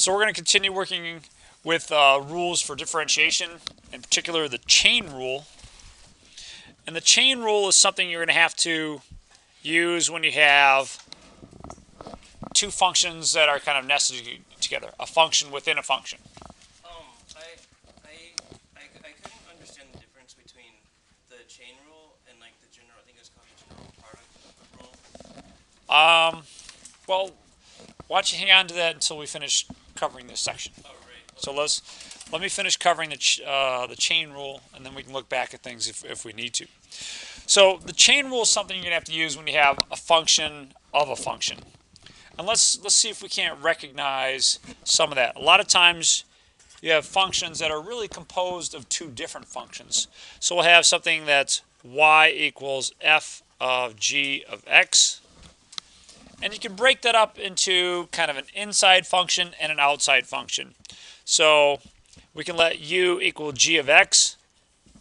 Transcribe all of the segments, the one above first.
So we're going to continue working with rules for differentiation, in particular the chain rule. And the chain rule is something you're going to have to use when you have two functions that are kind of nested together, a function within a function. I couldn't understand the difference between the chain rule and like the general, I think it's called the general product rule. Well, why don't you hang on to that until we finish covering this section. Oh, right. Okay. So let me finish covering the chain rule, and then we can look back at things if we need to. So the chain rule is something you're going to have to use when you have a function of a function. And let's see if we can't recognize some of that. A lot of times you have functions that are really composed of two different functions. So we'll have something that's y equals f of g of x. And you can break that up into kind of an inside function and an outside function. So we can let u equal g of x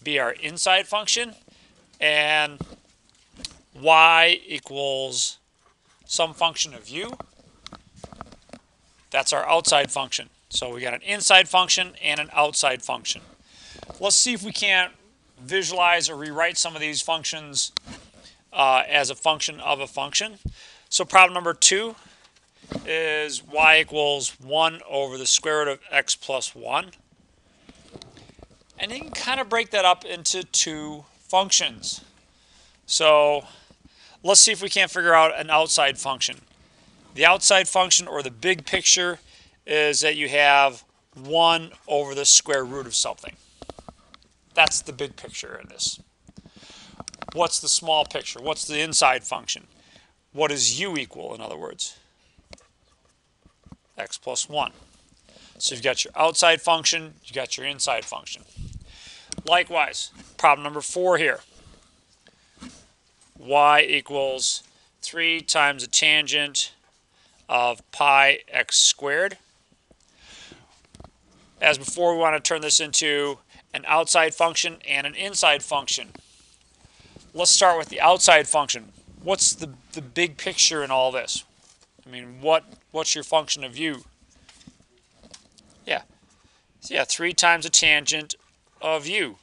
be our inside function, and y equals some function of u. That's our outside function. So we got an inside function and an outside function. Let's see if we can't visualize or rewrite some of these functions as a function of a function. So problem number 2 is y equals 1 over the square root of x plus 1. And you can kind of break that up into two functions. So let's see if we can't figure out an outside function. The outside function, or the big picture, is that you have 1 over the square root of something. That's the big picture in this. What's the small picture? What's the inside function? What does u equal, in other words? X plus 1. So you've got your outside function, you've got your inside function. Likewise, problem number 4 here. Y equals 3 times the tangent of pi x squared. As before, we want to turn this into an outside function and an inside function. Let's start with the outside function. What's the big picture in all this? I mean, what's your function of u? Yeah. So yeah, 3 times the tangent of u.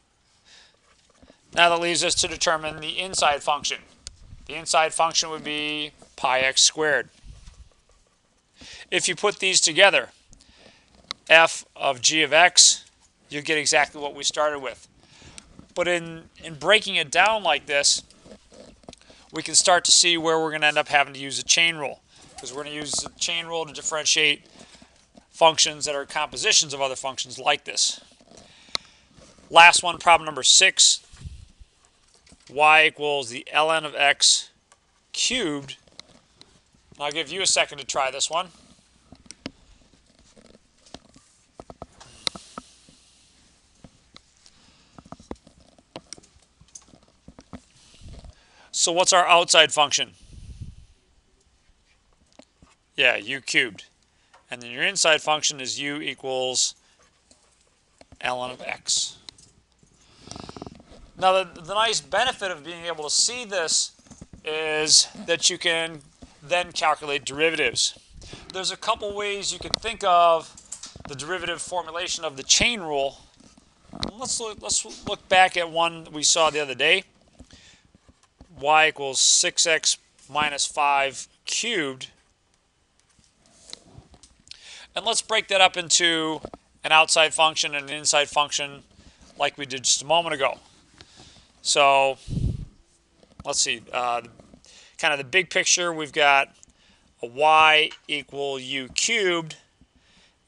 Now that leaves us to determine the inside function. The inside function would be pi x squared. If you put these together, f of g of x, you get exactly what we started with. But in breaking it down like this, we can start to see where we're going to end up having to use the chain rule, because we're going to use the chain rule to differentiate functions that are compositions of other functions like this. Last one, problem number 6. Y equals the ln of x cubed. I'll give you a second to try this one. So what's our outside function? Yeah, u cubed. And then your inside function is u equals ln of x. Now the nice benefit of being able to see this is that you can then calculate derivatives. There's a couple ways you can think of the derivative formulation of the chain rule. Let's look back at one we saw the other day. Y equals 6x minus 5 cubed. And let's break that up into an outside function and an inside function like we did just a moment ago. So let's see, kind of the big picture, we've got a y equal u cubed,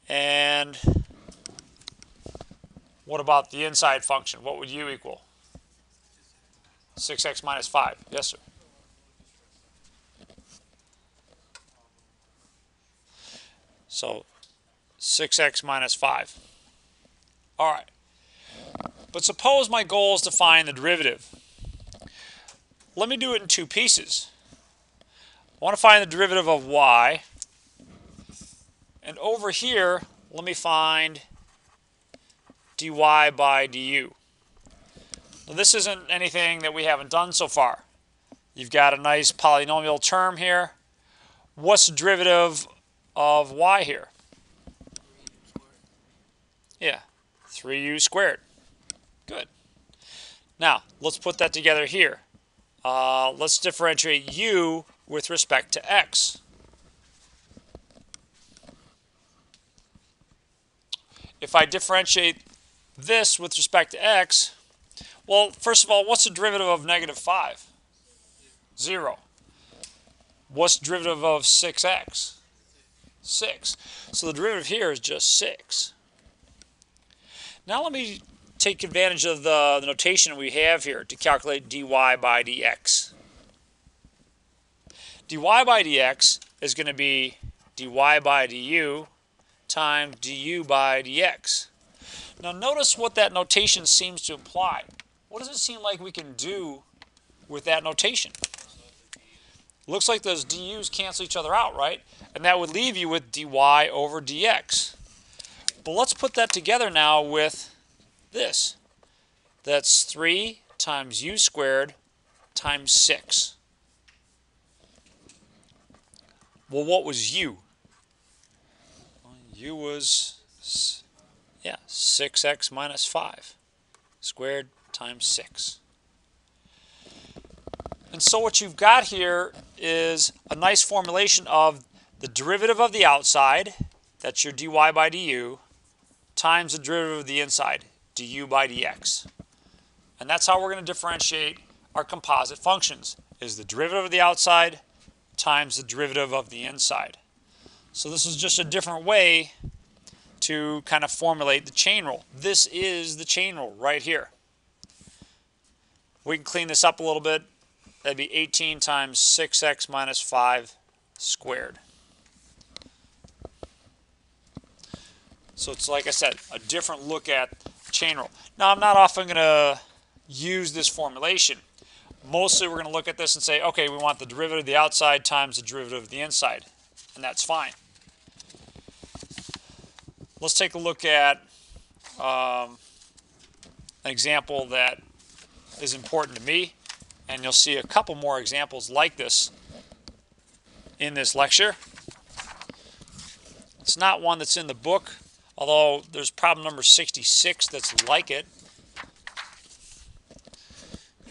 and what about the inside function? What would u equal? 6x minus 5. Yes, sir. So 6x minus 5. All right. But suppose my goal is to find the derivative. Let me do it in two pieces. I want to find the derivative of y. And over here, let me find dy by du. Now, this isn't anything that we haven't done so far. You've got a nice polynomial term here. What's the derivative of y here? Yeah, 3u squared. Good. Now, let's put that together here. Let's differentiate u with respect to x. If I differentiate this with respect to x, well, first of all, what's the derivative of negative 5? 0. What's the derivative of 6x? 6. So the derivative here is just 6. Now let me take advantage of the notation we have here to calculate dy by dx. dy by dx is going to be dy by du times du by dx. Now notice what that notation seems to imply. What does it seem like we can do with that notation? Looks like those du's cancel each other out, right? And that would leave you with dy over dx. But let's put that together now with this. That's 3 times u squared times 6. Well, what was u? Well, u was, 6x minus 5 squared times 6. And so what you've got here is a nice formulation of the derivative of the outside, that's your dy by du, times the derivative of the inside, du by dx. And that's how we're going to differentiate our composite functions, is the derivative of the outside times the derivative of the inside. So this is just a different way to kind of formulate the chain rule. This is the chain rule right here. We can clean this up a little bit. That'd be 18 times 6x minus 5 squared. So it's, like I said, a different look at chain rule. Now, I'm not often going to use this formulation. Mostly we're going to look at this and say, okay, we want the derivative of the outside times the derivative of the inside. And that's fine. Let's take a look at an example that is important to me. And you'll see a couple more examples like this in this lecture. It's not one that's in the book, although there's problem number 66 that's like it.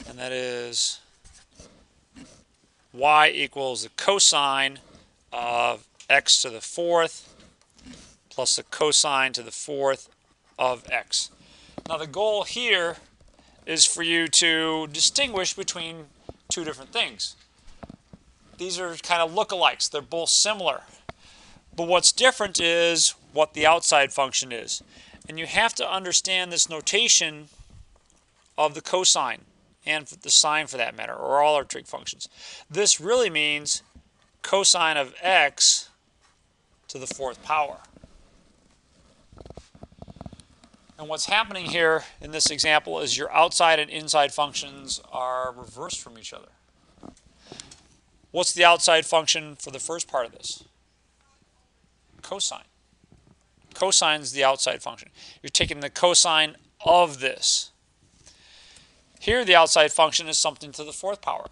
And that is y equals the cosine of x to the fourth plus the cosine to the fourth of x. Now the goal here is for you to distinguish between two different things. These are kind of lookalikes. They're both similar. But what's different is what the outside function is. And you have to understand this notation of the cosine and the sine for that matter, or all our trig functions. This really means cosine of x to the fourth power. And what's happening here in this example is your outside and inside functions are reversed from each other. What's the outside function for the first part of this? Cosine. Cosine is the outside function. You're taking the cosine of this. Here the outside function is something to the fourth power.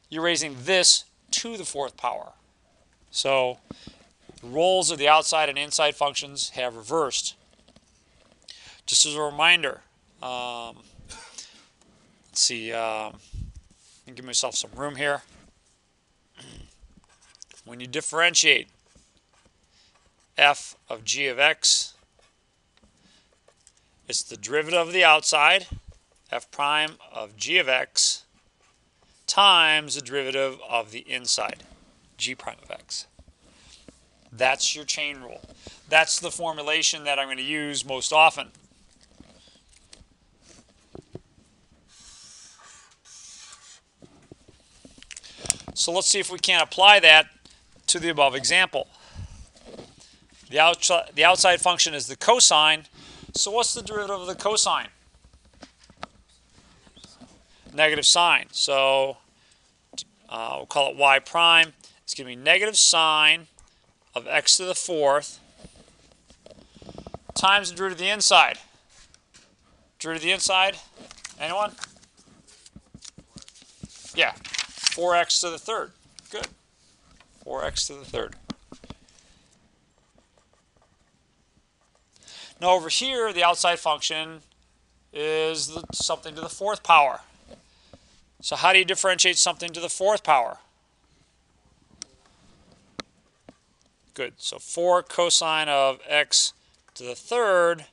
You're raising this to the fourth power. So the roles of the outside and inside functions have reversed. Just as a reminder, let's see, let me give myself some room here. When you differentiate f of g of x, it's the derivative of the outside, f prime of g of x, times the derivative of the inside, g prime of x. That's your chain rule. That's the formulation that I'm going to use most often. So let's see if we can apply that to the above example. The outside function is the cosine. So what's the derivative of the cosine? Negative sine. So we'll call it y prime. It's going to be negative sine of x to the fourth times the derivative of the inside. Derivative of the inside? Anyone? Yeah. 4x to the third. Good. 4x to the third. Now over here, the outside function is something to the fourth power. So how do you differentiate something to the fourth power? Good. So 4 cosine of x to the third,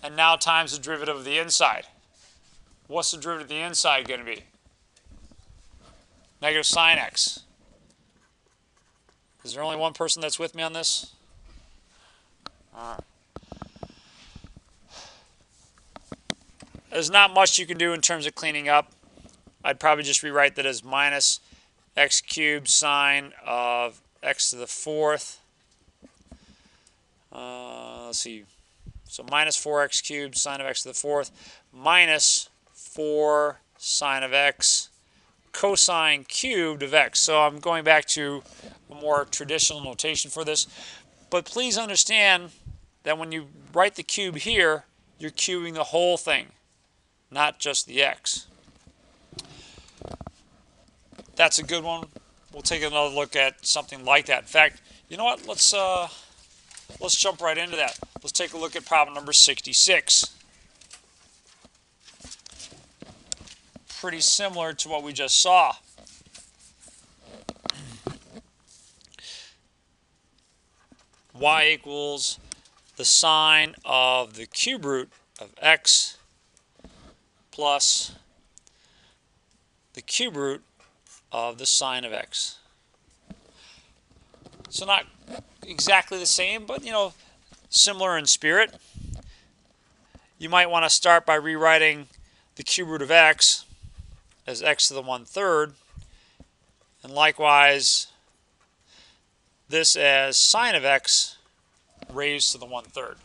and now times the derivative of the inside. What's the derivative of the inside going to be? Negative sine x. Is there only one person that's with me on this? All right. There's not much you can do in terms of cleaning up. I'd probably just rewrite that as minus x cubed sine of x to the fourth. Let's see. So minus 4x cubed sine of x to the fourth minus 4 sine of x cosine cubed of x. So I'm going back to a more traditional notation for this. But please understand that when you write the cube here, you're cubing the whole thing, not just the x. That's a good one. We'll take another look at something like that. In fact, you know what? Let's jump right into that. Let's take a look at problem number 66. Pretty similar to what we just saw. Y equals the sine of the cube root of x plus the cube root of the sine of x. So not exactly the same, but similar in spirit. You might want to start by rewriting the cube root of x as x to the 1/3, and likewise this as sine of x raised to the 1/3.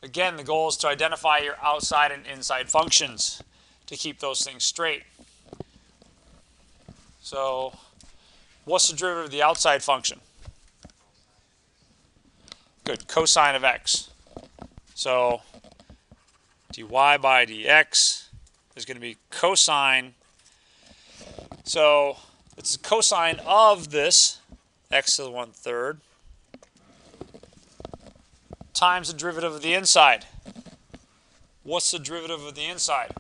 Again, the goal is to identify your outside and inside functions to keep those things straight. So what's the derivative of the outside function? Good, cosine of x. So dy by dx is going to be cosine. So it's the cosine of this, x to the 1/3, times the derivative of the inside. What's the derivative of the inside?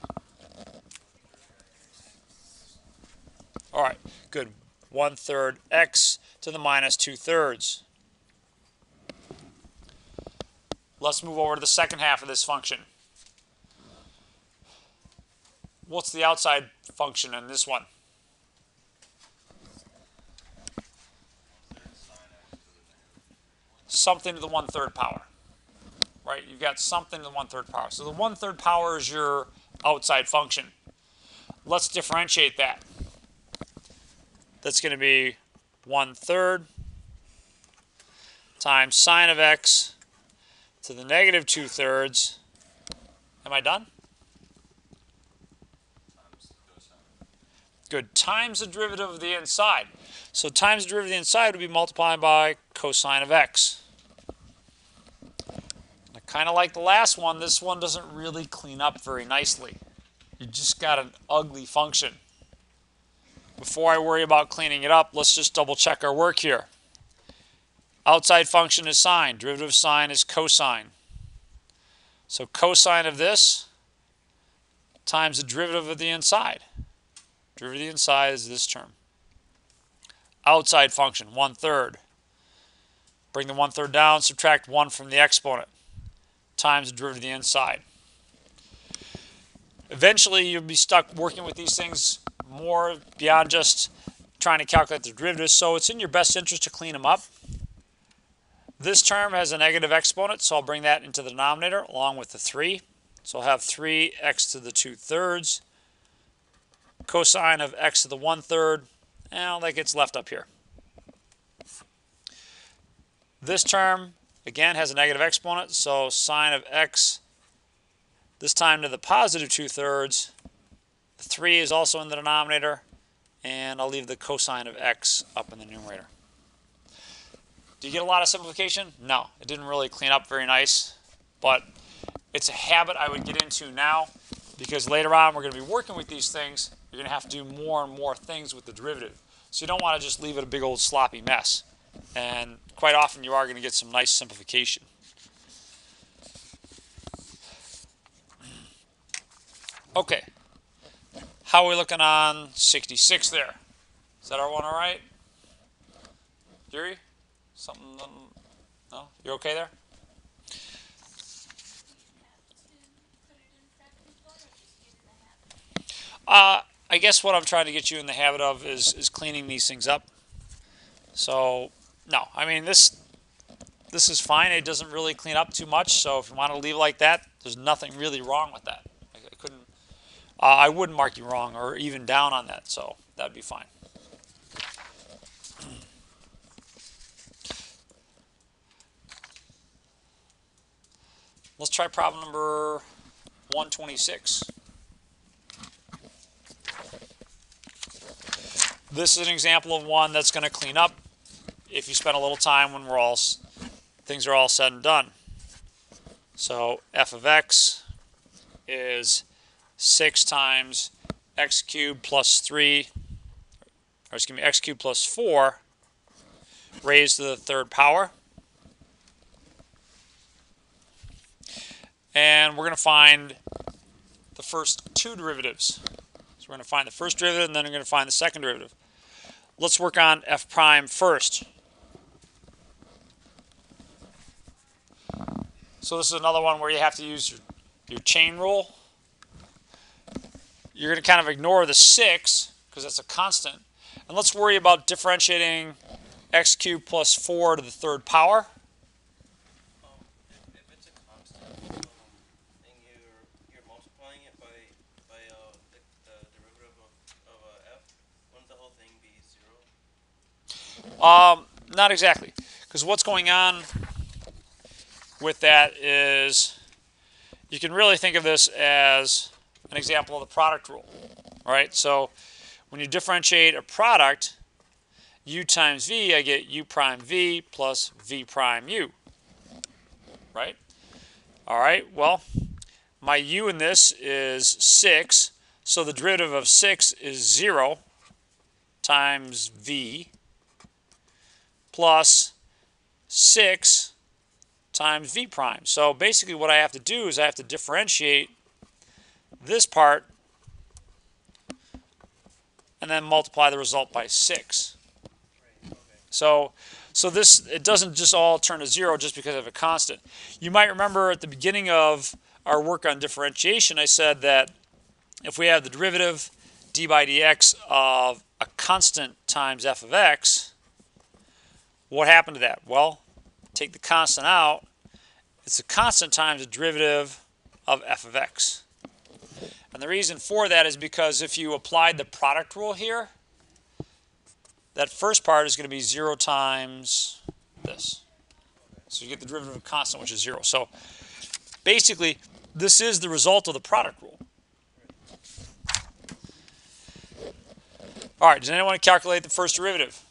All right, good. 1/3 x to the minus 2/3. Let's move over to the second half of this function. What's the outside function in this one? Something to the 1/3 power. Right? You've got something to the 1/3 power. So the 1/3 power is your outside function. Let's differentiate that. That's going to be 1/3 times sine of x to the negative 2/3. Am I done? Good. Times the derivative of the inside. So times the derivative of the inside would be multiplied by cosine of x. Kind of like the last one, this one doesn't really clean up very nicely. You just got an ugly function. Before I worry about cleaning it up, let's just double check our work here. Outside function is sine. Derivative of sine is cosine. So cosine of this times the derivative of the inside. Derivative of the inside is this term. Outside function, 1/3. Bring the 1/3 down, subtract 1 from the exponent, times the derivative of the inside. Eventually, you'll be stuck working with these things more beyond just trying to calculate the derivatives, so it's in your best interest to clean them up. This term has a negative exponent, so I'll bring that into the denominator along with the 3. So I'll have 3x to the 2/3, cosine of x to the 1/3, and that gets left up here. This term, again, has a negative exponent, so sine of x, this time to the positive 2/3. The 3 is also in the denominator, and I'll leave the cosine of x up in the numerator. Do you get a lot of simplification? No, it didn't really clean up very nice, but it's a habit I would get into now, because later on we're going to be working with these things. You're going to have to do more and more things with the derivative. So you don't want to just leave it a big old sloppy mess. And quite often you are going to get some nice simplification. Okay, how are we looking on 66 there? Is that our one all right? Yuri? Something? No? You're okay there? I guess what I'm trying to get you in the habit of is cleaning these things up. So, no, I mean this is fine. It doesn't really clean up too much. So if you want to leave it like that, there's nothing really wrong with that. I couldn't. I wouldn't mark you wrong or even down on that. So that'd be fine. Let's try problem number 126. This is an example of one that's going to clean up if you spend a little time when things are all said and done. So f of x is 6 times x cubed plus 3, or excuse me, x cubed plus 4 raised to the third power. And we're going to find the first two derivatives. So we're going to find the first derivative, and then we're going to find the second derivative. Let's work on f prime first. So this is another one where you have to use your chain rule. You're going to kind of ignore the 6 because that's a constant. And let's worry about differentiating x cubed plus 4 to the third power. If it's a constant, and you're multiplying it by the derivative of f, wouldn't the whole thing be 0? Not exactly, because what's going on with that is you can really think of this as an example of the product rule. All right, so when you differentiate a product, u times v, I get u prime v plus v prime u. Right? All right, well, my u in this is 6, so the derivative of 6 is 0 times v plus 6 times v prime. So basically what I have to do is I have to differentiate this part and then multiply the result by 6. So this, it doesn't just all turn to 0 just because of a constant. You might remember at the beginning of our work on differentiation, I said that if we have the derivative d by dx of a constant times f of x, what happened to that? Well, take the constant out. It's a constant times the derivative of f of x. And the reason for that is because if you applied the product rule here, that first part is going to be 0 times this. So you get the derivative of a constant, which is 0. So basically, this is the result of the product rule. All right, does anyone want to calculate the first derivative?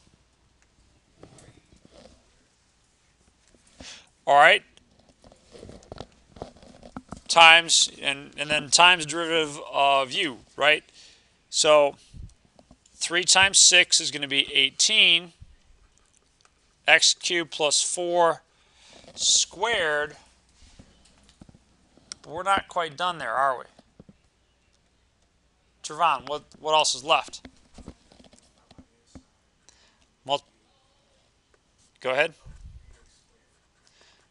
All right. Times, and then times the derivative of u, right? So 3 times 6 is going to be 18. X cubed plus 4 squared. But we're not quite done there, are we? Trevon, what else is left? Go ahead.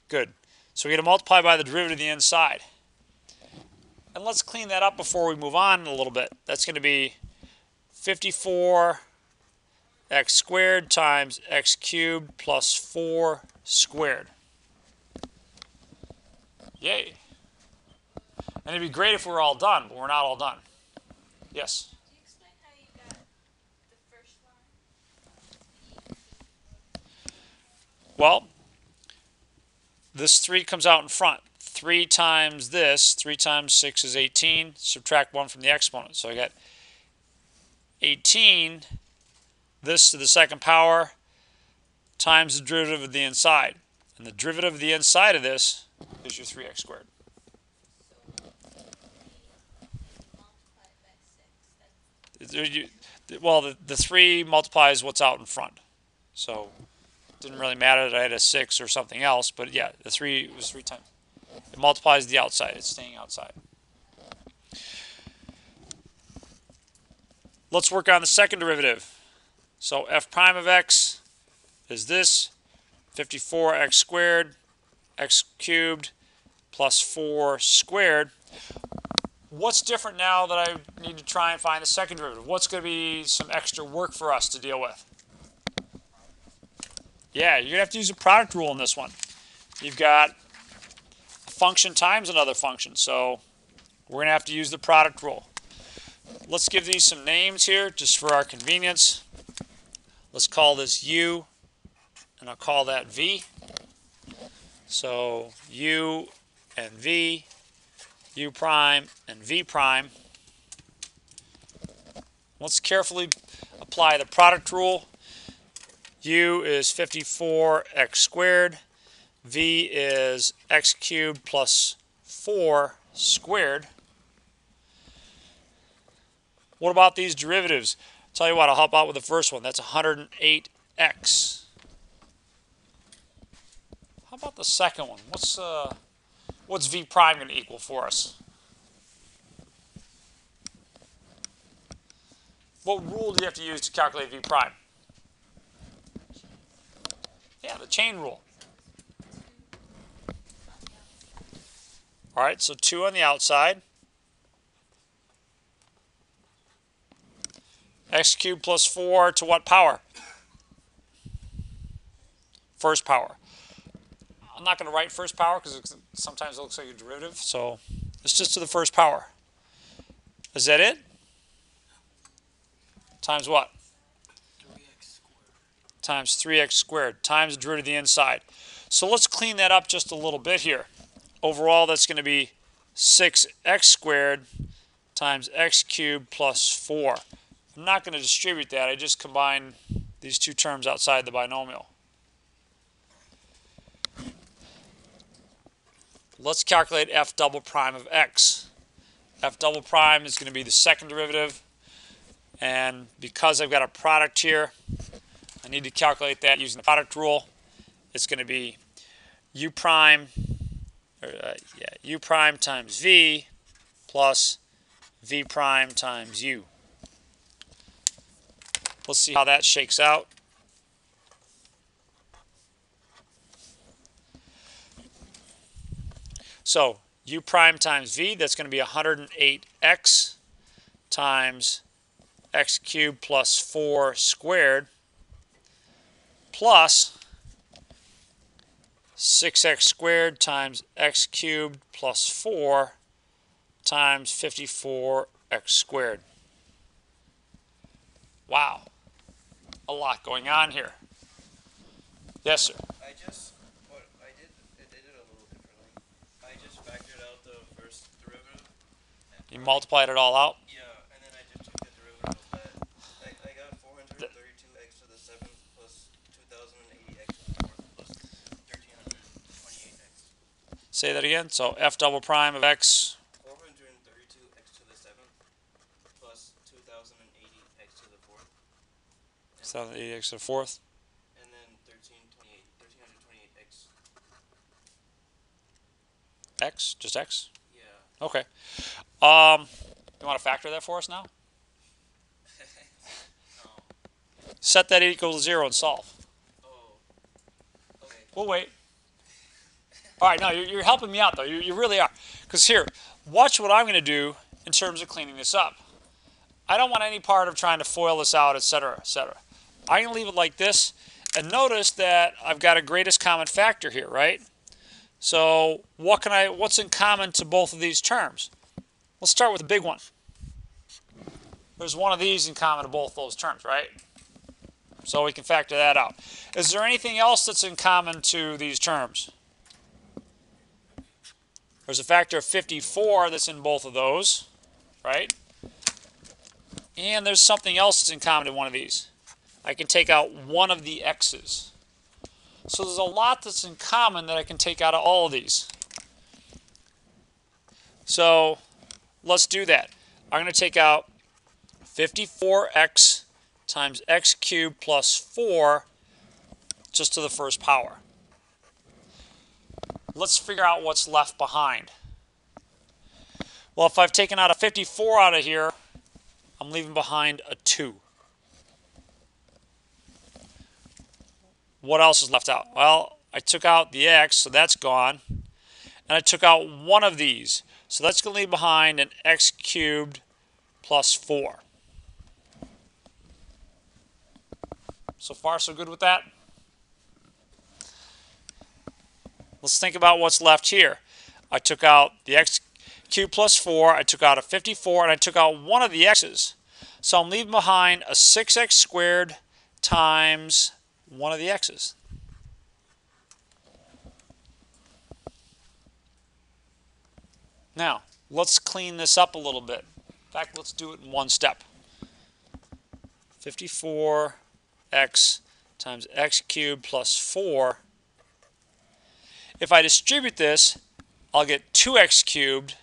Good. So we get to multiply by the derivative of the inside. And let's clean that up before we move on a little bit. That's going to be 54 x squared times x cubed plus 4 squared. Yay. And it'd be great if we were all done, but we're not all done. Yes? Do you explain how you got the first line? Well, this 3 comes out in front. 3 times this, 3 times 6 is 18. Subtract 1 from the exponent. So I got 18, this to the second power, times the derivative of the inside. And the derivative of the inside of this is your 3x squared. Well, the 3 multiplies what's out in front. So Didn't really matter that I had a 6 or something else, but yeah, the 3 was 3 times. It multiplies the outside. It's staying outside. Let's work on the second derivative. So f prime of x is this, 54x squared, x cubed, plus 4 squared. What's different now that I need to try and find the second derivative? What's going to be some extra work for us to deal with? Yeah, you're going to have to use a product rule in this one. You've got a function times another function, so we're going to have to use the product rule. Let's give these some names here, just for our convenience. Let's call this u, and I'll call that v. So u and v, u prime and v prime. Let's carefully apply the product rule. U is 54x squared. V is x cubed plus 4 squared. What about these derivatives? Tell you what, I'll help out with the first one. That's 108x. How about the second one? What's v prime going to equal for us? What rule do you have to use to calculate v prime? Yeah, the chain rule. All right, so 2 on the outside. X cubed plus 4 to what power? First power. I'm not going to write first power because sometimes it looks like a derivative, so it's just to the first power. Is that it? Times what? 3x squared. Times 3x squared, times the derivative of the inside. So let's clean that up just a little bit here. Overall, that's going to be 6x squared times x cubed plus 4. I'm not going to distribute that. I just combine these two terms outside the binomial. Let's calculate f double prime of x. F double prime is going to be the second derivative. And because I've got a product here, I need to calculate that using the product rule. It's going to be u prime times v plus v prime times u. Let's see how that shakes out. So u prime times v, that's going to be 108x times x cubed plus 4 squared plus 6x squared times x cubed plus 4 times 54x squared. Wow, a lot going on here. Yes, sir. I did it a little differently. I just factored out the first derivative. You multiplied it all out? Yeah, and then I just took the derivative of that. I got 432x to the 7th plus 2080x to the 4th plus 1328x. Say that again. So f double prime of x. 432x to the 7th plus 2080x to the 4th. 780x to the 4th. And then 1328x. X? Just x? Yeah. Okay. You want to factor that for us now? No. Set that equal to 0 and solve. Oh. Okay. We'll wait. All right, no, you're helping me out, though. You really are. Because here, watch what I'm going to do in terms of cleaning this up. I don't want any part of trying to FOIL this out, etc., etc. I'm going to leave it like this. And notice that I've got a greatest common factor here, right? So what's in common to both of these terms? Let's start with the big one. There's one of these in common to both those terms, right? So we can factor that out. Is there anything else that's in common to these terms? There's a factor of 54 that's in both of those, right? And there's something else that's in common to one of these. I can take out one of the x's. So there's a lot that's in common that I can take out of all of these. So let's do that. I'm going to take out 54x times x cubed plus 4 just to the first power. Let's figure out what's left behind. Well, if I've taken out a 54 out of here, I'm leaving behind a 2. What else is left out? Well, I took out the x, so that's gone. And I took out one of these. So that's going to leave behind an x cubed plus 4. So far, so good with that? Let's think about what's left here. I took out the x cubed plus 4, I took out a 54, and I took out one of the x's. So I'm leaving behind a 6x squared times one of the x's. Now, let's clean this up a little bit. In fact, let's do it in one step. 54x times x cubed plus 4. If I distribute this, I'll get 2x cubed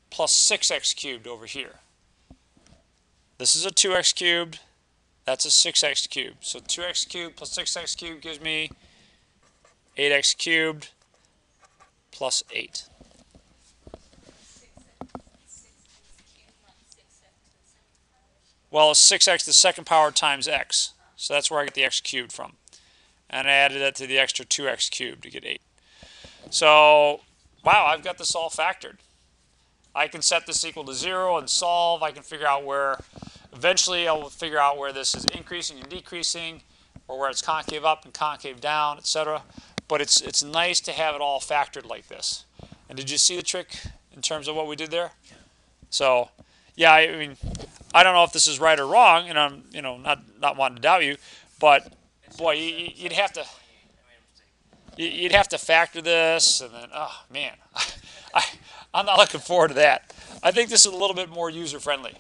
plus 6x cubed over here. This is a 2x cubed. That's a 6x cubed. So 2x cubed plus 6x cubed gives me 8x cubed plus 8. Well, it's 6x to the second power times x. So that's where I get the x cubed from. And I added that to the extra 2x cubed to get 8. So, wow, I've got this all factored. I can set this equal to 0 and solve. I can figure out where, eventually I'll figure out where this is increasing and decreasing, or where it's concave up and concave down, etc. But it's nice to have it all factored like this. And did you see the trick in terms of what we did there? So, yeah, I mean, I don't know if this is right or wrong, and I'm, not wanting to doubt you, but boy, you'd have to factor this, and then, oh man, I'm not looking forward to that. I think this is a little bit more user friendly.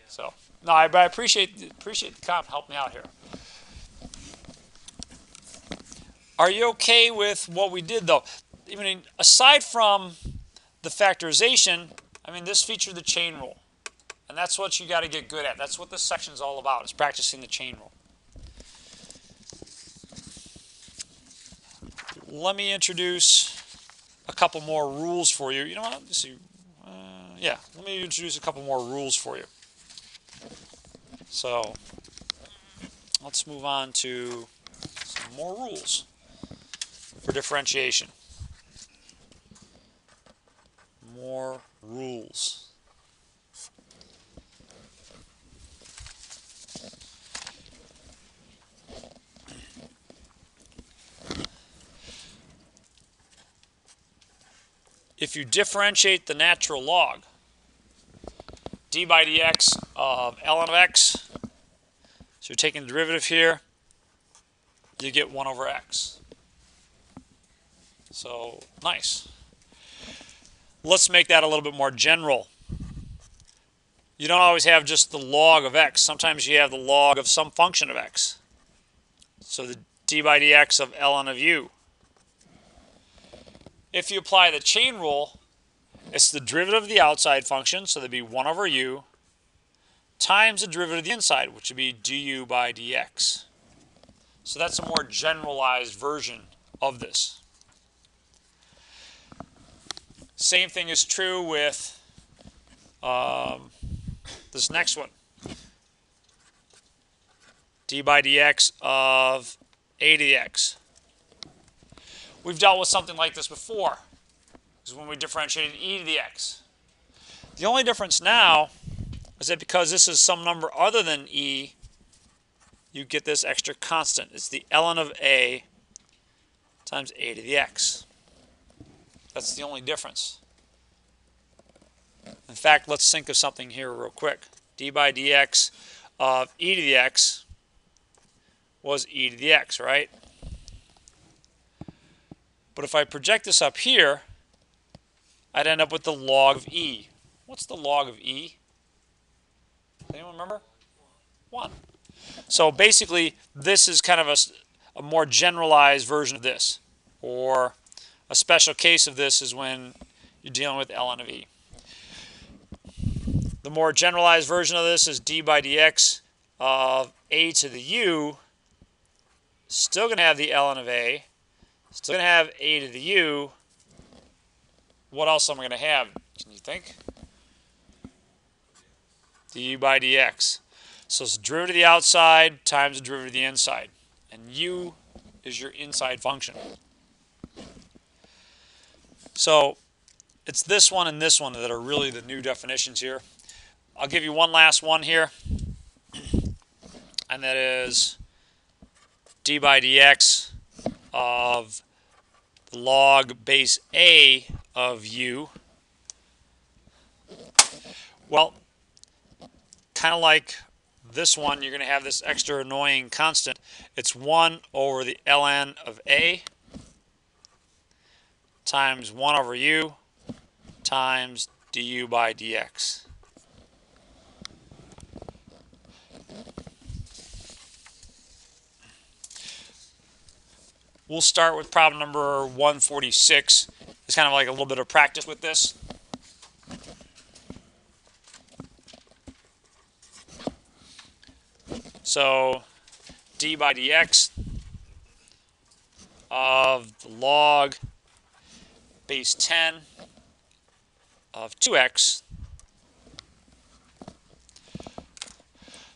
So, no, I appreciate the comp. Help me out here. Are you okay with what we did though? I mean, aside from the factorization, I mean, this featured the chain rule, and that's what you got to get good at. That's what this section is all about: is practicing the chain rule. Let me introduce a couple more rules for you. You know what? Let's see. Yeah, let me introduce a couple more rules for you. So let's move on to some more rules for differentiation. More rules. If you differentiate the natural log, d by dx of ln of x, so you're taking the derivative here, you get 1 over x. So, nice. Let's make that a little bit more general. You don't always have just the log of x. Sometimes you have the log of some function of x. So the d by dx of ln of u. If you apply the chain rule, it's the derivative of the outside function, so that'd be 1 over u, times the derivative of the inside, which would be du by dx. So that's a more generalized version of this. Same thing is true with this next one. D by dx of a to the x. We've dealt with something like this before. This is when we differentiated e to the x. The only difference now is that because this is some number other than e, you get this extra constant. It's the ln of a times a to the x. That's the only difference. In fact, let's think of something here real quick. D by dx of e to the x was e to the x, right? But if I project this up here, I'd end up with the log of e. What's the log of e? Anyone remember? 1. So basically, this is kind of a more generalized version of this. Or a special case of this is when you're dealing with ln of e. The more generalized version of this is d by dx of a to the u Still going to have the ln of a. Still going to have a to the u. What else am I going to have? Can you think? Du by dx. So it's the derivative of the outside times the derivative of the inside. And u is your inside function. So it's this one and this one that are really the new definitions here. I'll give you one last one here. And that is d by dx of log base a of u. Well, kind of like this one, you're going to have this extra annoying constant. It's 1 over the ln of a times 1 over u times du by dx. We'll start with problem number 146. It's kind of like a little bit of practice with this. So d by dx of the log base 10 of 2x.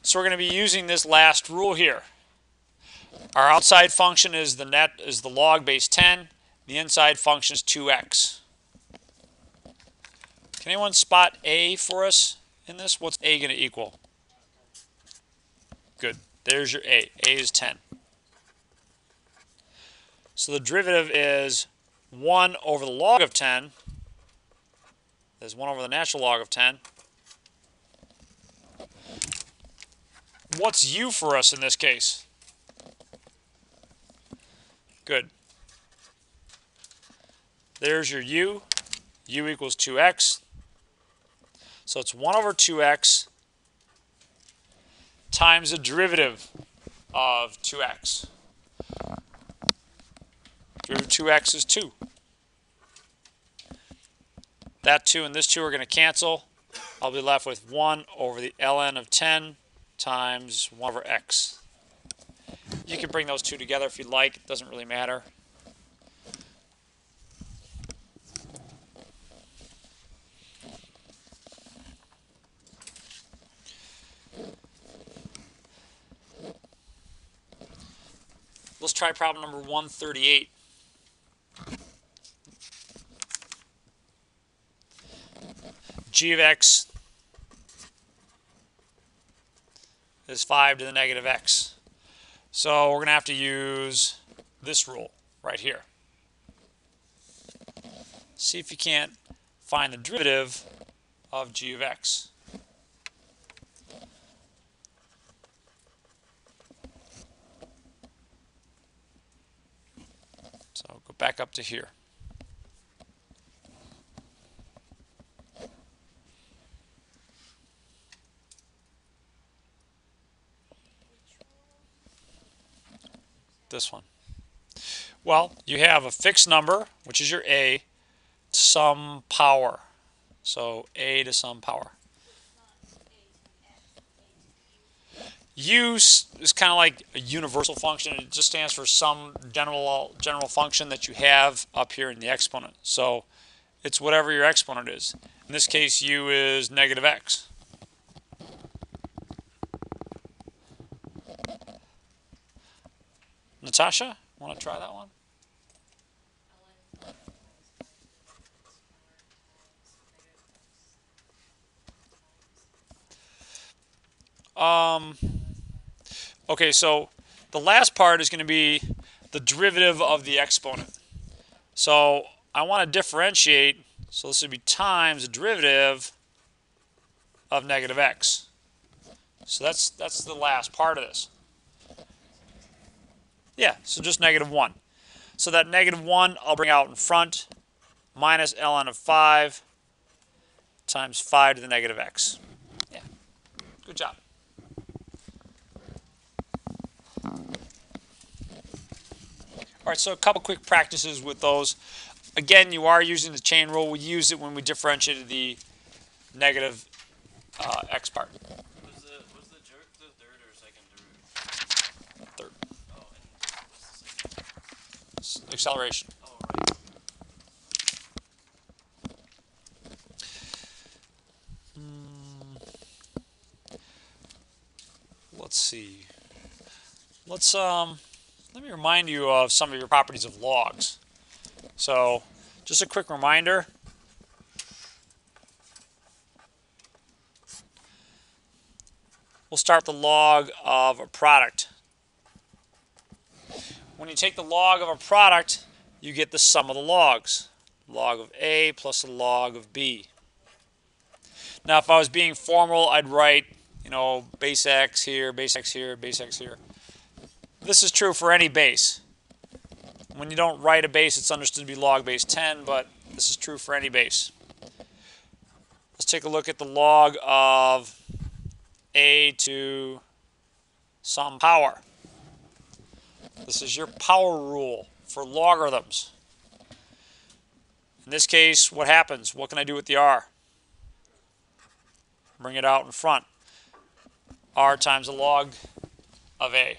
So we're going to be using this last rule here. Our outside function is the log base 10. The inside function is 2x. Can anyone spot a for us in this? What's a going to equal? Good. There's your a. A is 10. So the derivative is 1 over the log of 10. There's 1 over the natural log of 10. What's u for us in this case? Good. There's your u. U equals 2x. So it's 1 over 2x times the derivative of 2x. Derivative of 2x is 2. That 2 and this 2 are going to cancel. I'll be left with 1 over the ln of 10 times 1 over x. You can bring those two together if you'd like. It doesn't really matter. Let's try problem number 138. G of x is 5 to the negative x. So we're going to have to use this rule right here. See if you can't find the derivative of g of x. So go back up to here. This one. Well, you have a fixed number, which is your a, some power. So a to some power. U is kind of like a universal function. It just stands for some general function that you have up here in the exponent. So it's whatever your exponent is. In this case, u is negative x. Natasha, want to try that one? Okay, so the last part is going to be the derivative of the exponent. So I want to differentiate, so this would be times the derivative of negative x. So that's the last part of this. Yeah, so just negative 1. So that negative 1 I'll bring out in front, minus ln of 5 times 5 to the negative x. Yeah, good job. All right, so a couple quick practices with those. Again, you are using the chain rule. We used it when we differentiated the negative x part. Was the third or second derivative? Third. Oh, acceleration. Oh, right. Let's see. Let me remind you of some of your properties of logs. So, just a quick reminder. We'll start with the log of a product. When you take the log of a product, you get the sum of the logs. Log of A plus the log of B. Now, if I was being formal, I'd write, base x here, base x here, base x here. This is true for any base. When you don't write a base, it's understood to be log base 10, but this is true for any base. Let's take a look at the log of A to some power. This is your power rule for logarithms. In this case, what happens? What can I do with the r? Bring it out in front. R times the log of A.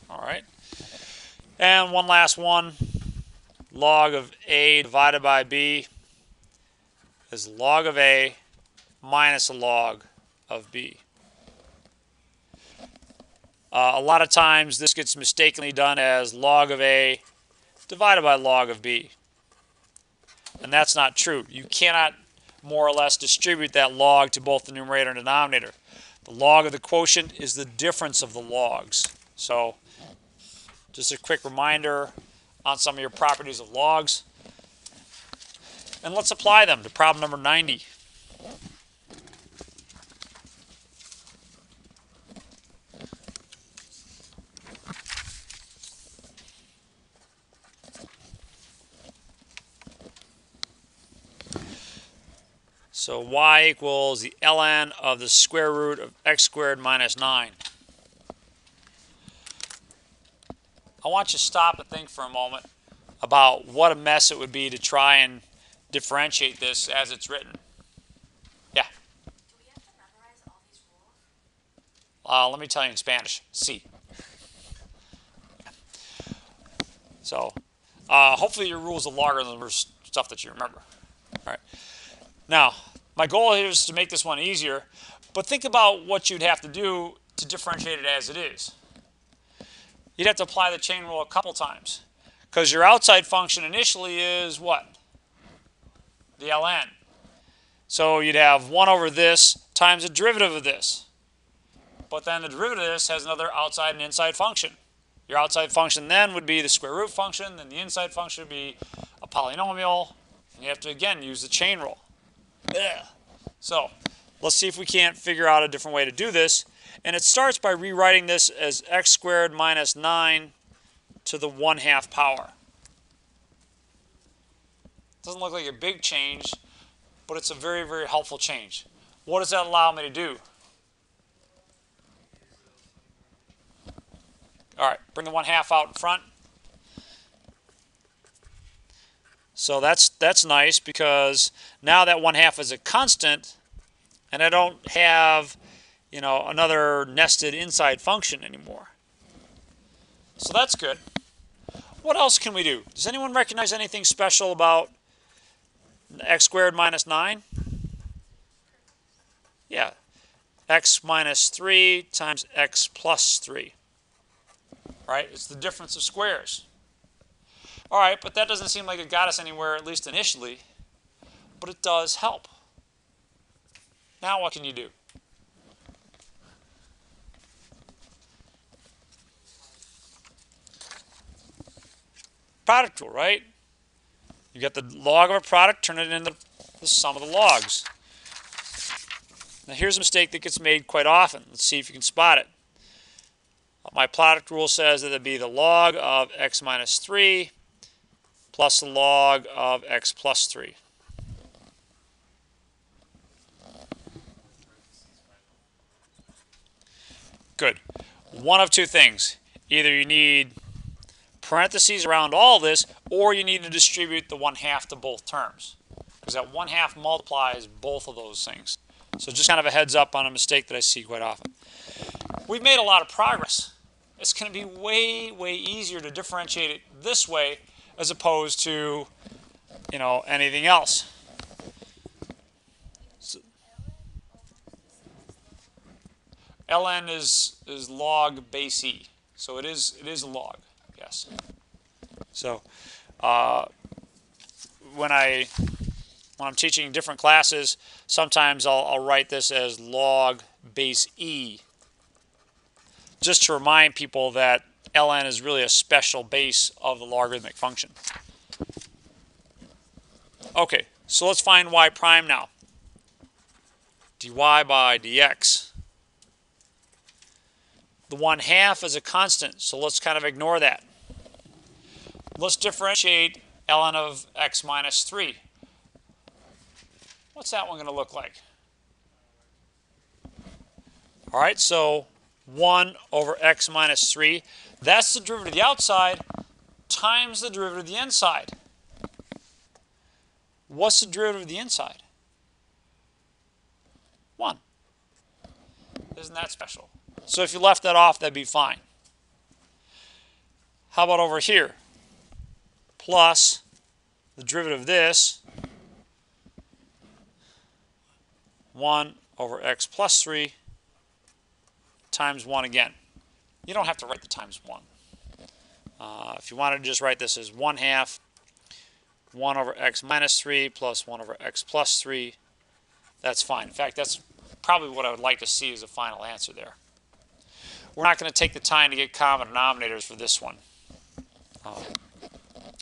All right. And one last one. Log of A divided by B is log of A minus the log of B. A lot of times this gets mistakenly done as log of A divided by log of B. And that's not true. You cannot more or less distribute that log to both the numerator and denominator. The log of the quotient is the difference of the logs. So just a quick reminder on some of your properties of logs. And let's apply them to problem number 90. So y equals the ln of the square root of x squared minus 9. I want you to stop and think for a moment about what a mess it would be to try and differentiate this as it's written. Yeah. Do we have to memorize all these rules? Let me tell you in Spanish. Sí. So, hopefully your rules of logarithms are stuff that you remember. All right. Now, my goal here is to make this one easier, but think about what you'd have to do to differentiate it as it is. You'd have to apply the chain rule a couple times, because your outside function initially is what? The ln. So you'd have 1 over this times the derivative of this. But then the derivative of this has another outside and inside function. Your outside function then would be the square root function, then the inside function would be a polynomial, and you have to again use the chain rule. Ugh. So let's see if we can't figure out a different way to do this. And it starts by rewriting this as x squared minus 9 to the 1/2 power. Doesn't look like a big change, but it's a very, very helpful change. What does that allow me to do? All right, bring the 1/2 out in front. So that's nice, because now that 1/2 is a constant, and I don't have, another nested inside function anymore. So that's good. What else can we do? Does anyone recognize anything special about x squared minus 9? Yeah, x minus 3 times x plus 3. Right? It's the difference of squares. All right, but that doesn't seem like it got us anywhere, at least initially. But it does help. Now what can you do? Product rule, right? You get the log of a product, turn it into the sum of the logs. Now here's a mistake that gets made quite often. Let's see if you can spot it. My product rule says that it'd be the log of x minus 3 plus the log of x plus 3. Good. One of two things. Either you need parentheses around all this, or you need to distribute the 1/2 to both terms, because that 1/2 multiplies both of those things. So just kind of a heads up on a mistake that I see quite often. We've made a lot of progress. it's going to be way, way easier to differentiate it this way as opposed to, anything else. So ln is log base e, so it is a log, yes. So when I'm teaching different classes, sometimes I'll write this as log base e, just to remind people that ln is really a special base of the logarithmic function. Okay, so let's find y prime now. dy by dx. The 1/2 is a constant, so let's kind of ignore that. Let's differentiate ln of x minus 3. What's that one going to look like? All right, so 1 over x minus 3. That's the derivative of the outside times the derivative of the inside. What's the derivative of the inside? 1. Isn't that special? So if you left that off, that'd be fine. How about over here? Plus the derivative of this, 1 over x plus 3 times 1 again. You don't have to write the times 1. If you wanted to just write this as 1/2, 1 over x minus 3 plus 1 over x plus 3, that's fine. In fact, that's probably what I would like to see as a final answer there. We're not going to take the time to get common denominators for this one.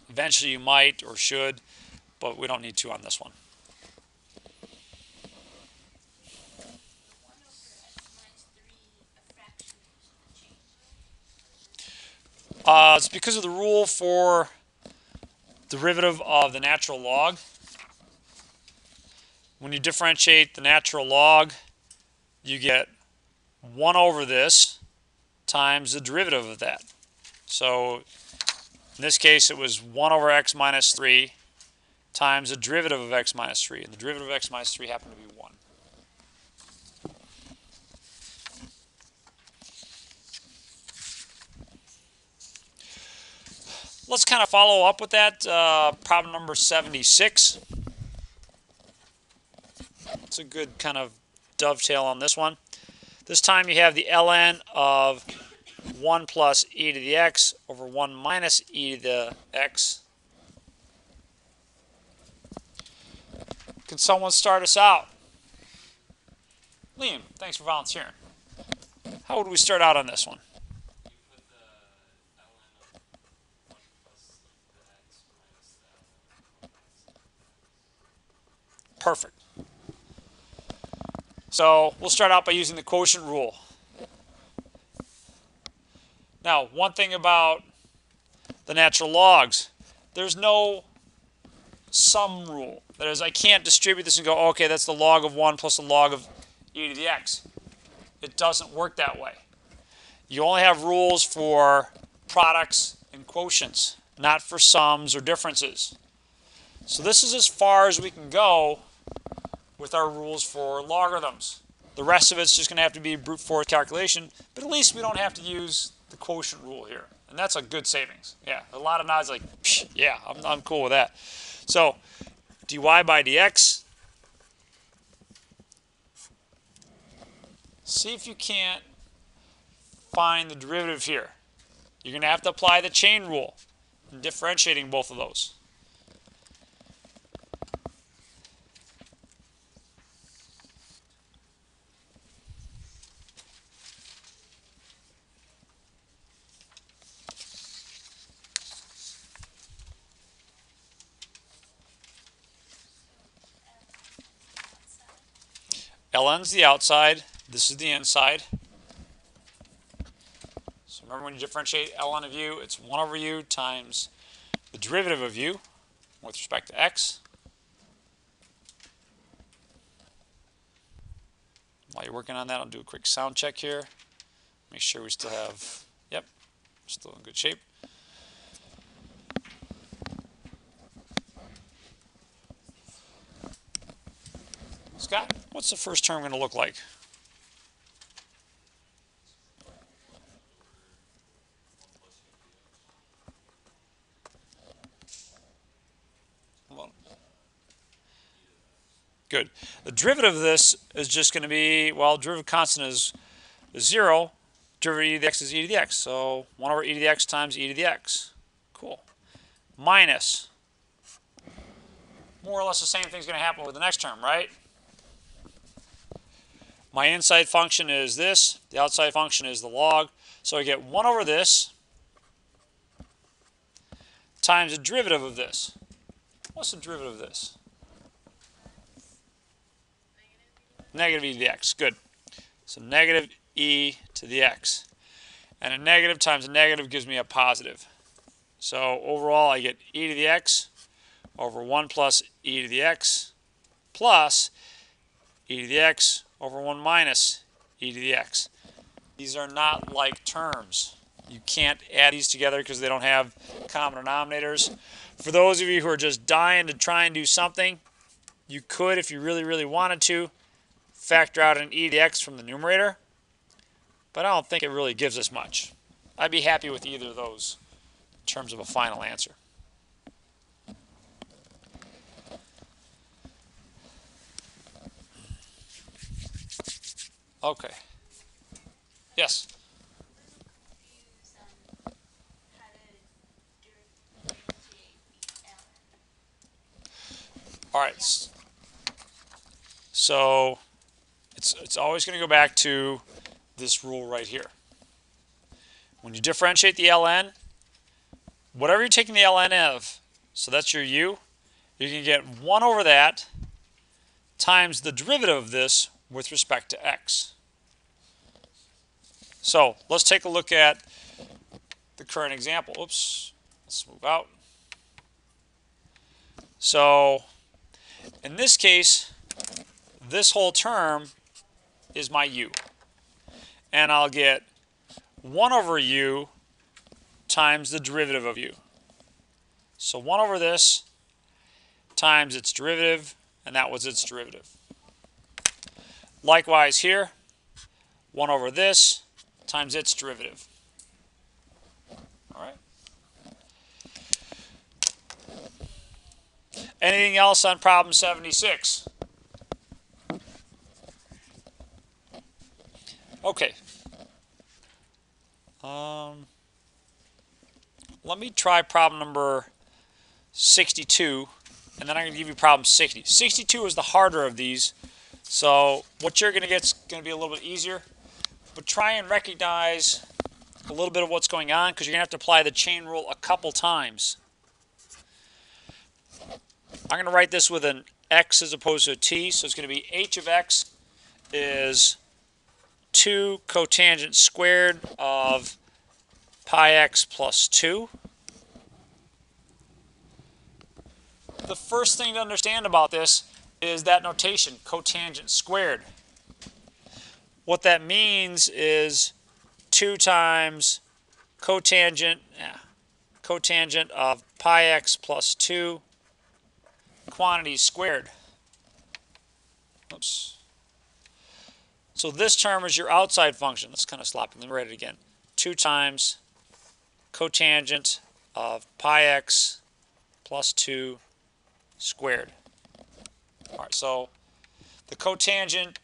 Eventually you might or should, but we don't need to on this one. It's because of the rule for derivative of the natural log. When you differentiate the natural log, you get 1 over this times the derivative of that. So in this case, it was 1 over x minus 3 times the derivative of x minus 3. And the derivative of x minus 3 happened to be 1. Let's kind of follow up with that. Problem number 76. It's a good kind of dovetail on this one. This time you have the ln of 1 plus e to the x over 1 minus e to the x. Can someone start us out? Liam, thanks for volunteering. How would we start out on this one? Perfect. So we'll start out by using the quotient rule. Now, one thing about the natural logs, there's no sum rule. That is, I can't distribute this and go, okay, that's the log of 1 plus the log of e to the x. It doesn't work that way. You only have rules for products and quotients, not for sums or differences. So this is as far as we can go with our rules for logarithms. The rest of it's just going to have to be brute force calculation, but at least we don't have to use the quotient rule here. And that's a good savings. Yeah, a lot of nods like, yeah, I'm cool with that. So dy by dx. See if you can't find the derivative here. You're going to have to apply the chain rule in differentiating both of those. ln's the outside, this is the inside. So remember, when you differentiate ln of u, it's 1 over u times the derivative of u with respect to x. While you're working on that, I'll do a quick sound check here. Make sure we still have, yep, still in good shape. Scott, what's the first term going to look like? Good. The derivative of this is just going to be, well, derivative constant is 0. Derivative of e to the x is e to the x. So 1 over e to the x times e to the x. Cool. Minus. More or less the same thing's going to happen with the next term, right? My inside function is this. The outside function is the log. So I get 1 over this times the derivative of this. What's the derivative of this? Negative e to the x. Good. So negative e to the x. And a negative times a negative gives me a positive. So overall I get e to the x over 1 plus e to the x plus e to the x over 1 minus e to the x. These are not like terms. You can't add these together because they don't have common denominators. For those of you who are just dying to try and do something, you could, if you really, really wanted to, factor out an e to the x from the numerator. But I don't think it really gives us much. I'd be happy with either of those in terms of a final answer. Okay. Yes? Confused on how to differentiate the ln. All right. So it's always going to go back to this rule right here. When you differentiate the ln, whatever you're taking the ln of, so that's your u, you can get 1 over that times the derivative of this with respect to x. So let's take a look at the current example. Oops, let's move out. So in this case, this whole term is my u. And I'll get 1 over u times the derivative of u. So 1 over this times its derivative, and that was its derivative. Likewise here, 1 over this times its derivative. All right. Anything else on problem 76? Okay. Let me try problem number 62, and then I'm going to give you problem 60. 62 is the harder of these, so what you're going to get is going to be a little bit easier. But try and recognize a little bit of what's going on, because you're going to have to apply the chain rule a couple times. I'm going to write this with an x as opposed to a t, so it's going to be h of x is 2 cotangent squared of pi x plus 2. The first thing to understand about this is that notation, cotangent squared. What that means is 2 times cotangent of pi x plus 2 quantities squared. Oops. So this term is your outside function. That's kind of sloppy. Let me write it again. 2 times cotangent of pi x plus 2 squared. All right, so the cotangent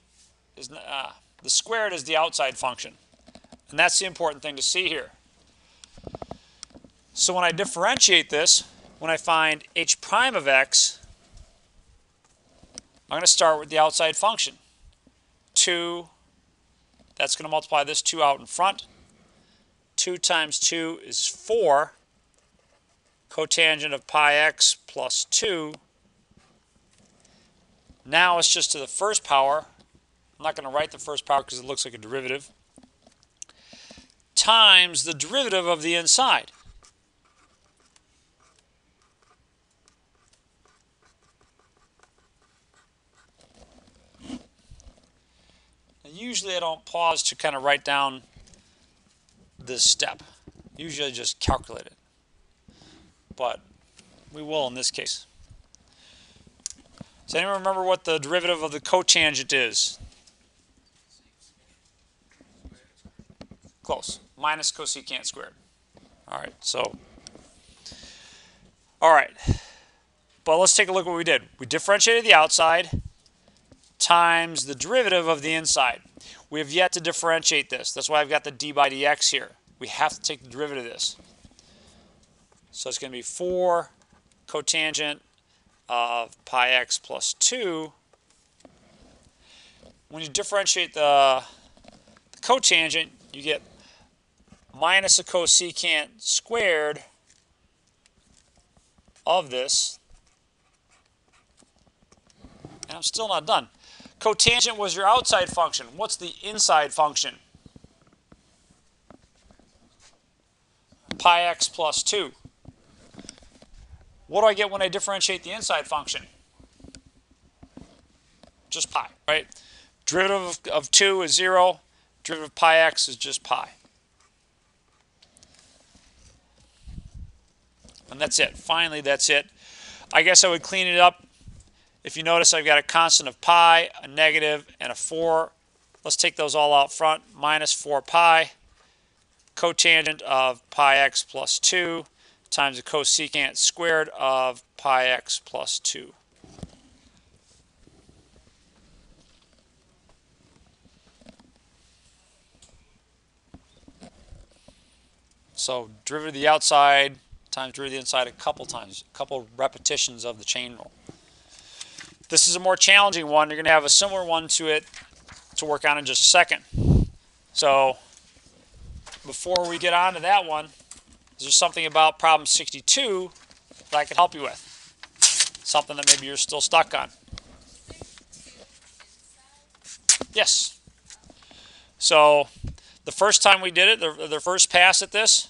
is the squared is the outside function, and that's the important thing to see here. So when I differentiate this, when I find h prime of x, I'm going to start with the outside function. 2, that's going to multiply this 2 out in front. 2 times 2 is 4. Cotangent of pi x plus 2. Now it's just to the first power. I'm not going to write the first power because it looks like a derivative. Times the derivative of the inside. Now, usually I don't pause to kind of write down this step. Usually I just calculate it. But we will in this case. Does anyone remember what the derivative of the cotangent is? Close. Minus cosecant squared. All right, so. All right. But let's take a look at what we did. We differentiated the outside. times the derivative of the inside. We have yet to differentiate this. That's why I've got the d by dx here. We have to take the derivative of this. So it's going to be 4 cotangent of pi x plus 2. When you differentiate the cotangent, you get minus a cosecant squared of this. And I'm still not done. Cotangent was your outside function. What's the inside function? Pi x plus 2. What do I get when I differentiate the inside function? Just pi, right? Derivative of 2 is 0. Derivative of pi x is just pi. And that's it. Finally, that's it. I guess I would clean it up. If you notice, I've got a constant of pi, a negative, and a 4. Let's take those all out front. Minus 4 pi. Cotangent of pi x plus 2 times the cosecant squared of pi x plus 2. So derivative of the outside times derivative of the inside a couple times, a couple repetitions of the chain rule. This is a more challenging one. You're going to have a similar one to it to work on in just a second. So before we get on to that one, is there something about problem 62 that I can help you with? Something that maybe you're still stuck on? Yes. So the first time we did it, the first pass at this,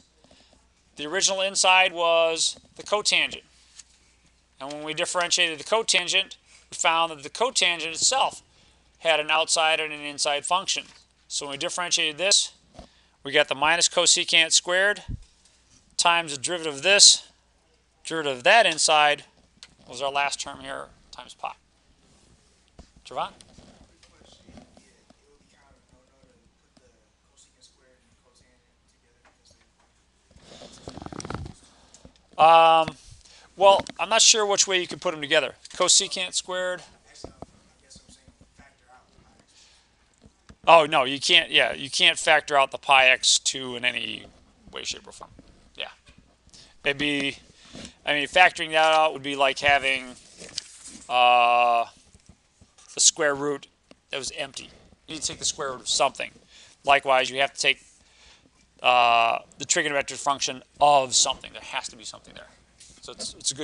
the original inside was the cotangent. And when we differentiated the cotangent, we found that the cotangent itself had an outside and an inside function. So when we differentiated this, we got the minus cosecant squared times the derivative of this, derivative of that inside was our last term here, times pi. Javon? Well, I'm not sure which way you could put them together. Cosecant squared. Oh no, you can't. Yeah, you can't factor out the pi x2 in any way, shape, or form. Yeah, it'd be. I mean, factoring that out would be like having the square root that was empty. You need to take the square root of something. Likewise, you have to take the trigonometric function of something. There has to be something there. So it's a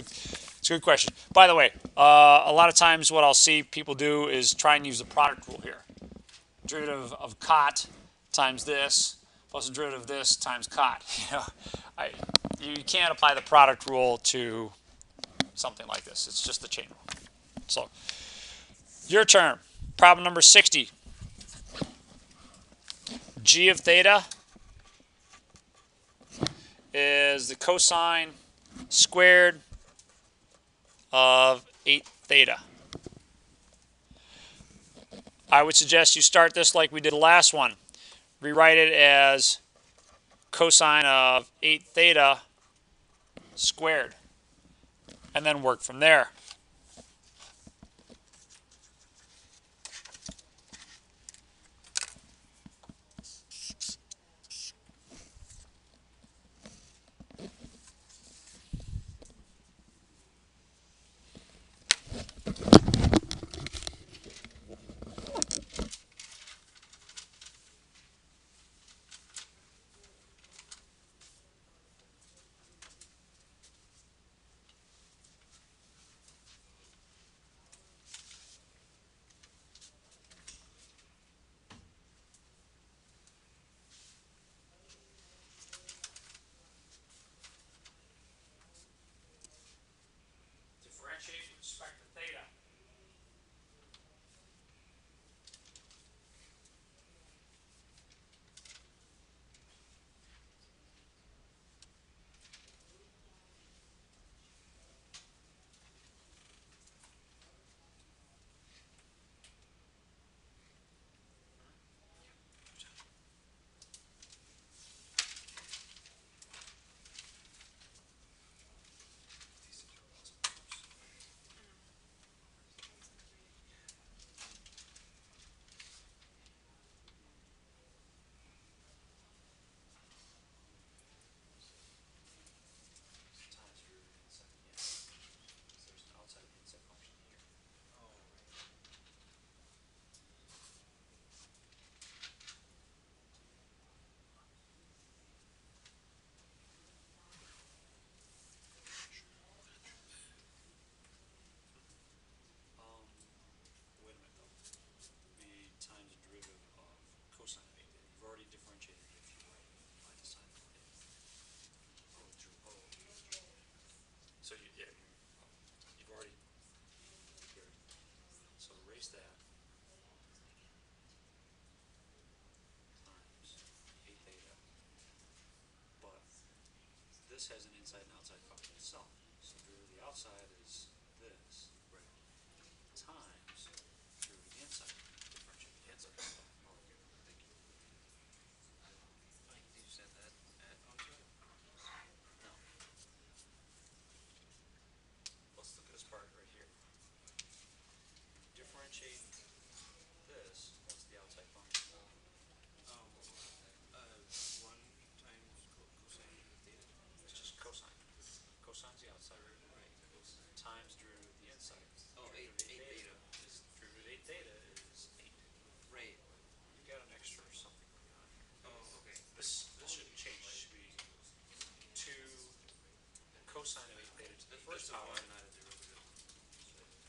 good question. By the way, a lot of times what I'll see people do is try and use the product rule here. Derivative of cot times this plus the derivative of this times cot. You can't apply the product rule to something like this. It's just the chain rule. So your turn. Problem number 60. G of theta is the cosine squared of 8 theta. I would suggest you start this like we did the last one. Rewrite it as cosine of 8 theta squared. And then work from there. this has an inside and outside function itself. So derivative of the outside is this. Right. Times derivative of the inside. Differentiate the inside. Oh, okay. Thank you. Did you set that onto it? No. Let's look at this part right here. Differentiate this. What's the outside function? Oh, 1 times cosine of theta. It's just cosine. Cosine's the outside. Right. Times derivative of the inside. Oh, 8 theta. Derivative of 8 theta is 8. Right. You got an extra something going on here. Oh, okay. This shouldn't change. It should be 2 cosine of 8 theta to the first power. Not a derivative.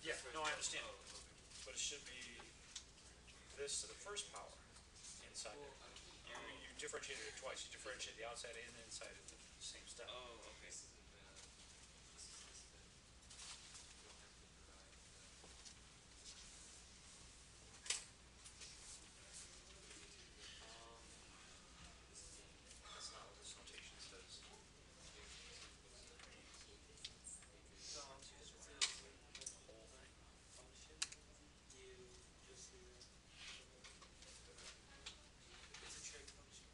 Yeah, no, I understand. Oh, okay. But it should be this to the first power inside there. You differentiated it twice. You differentiate the outside and the inside at the same step. Oh, okay. That's not what this notation says. So once you set The whole thing. function, you just do it's a trig function.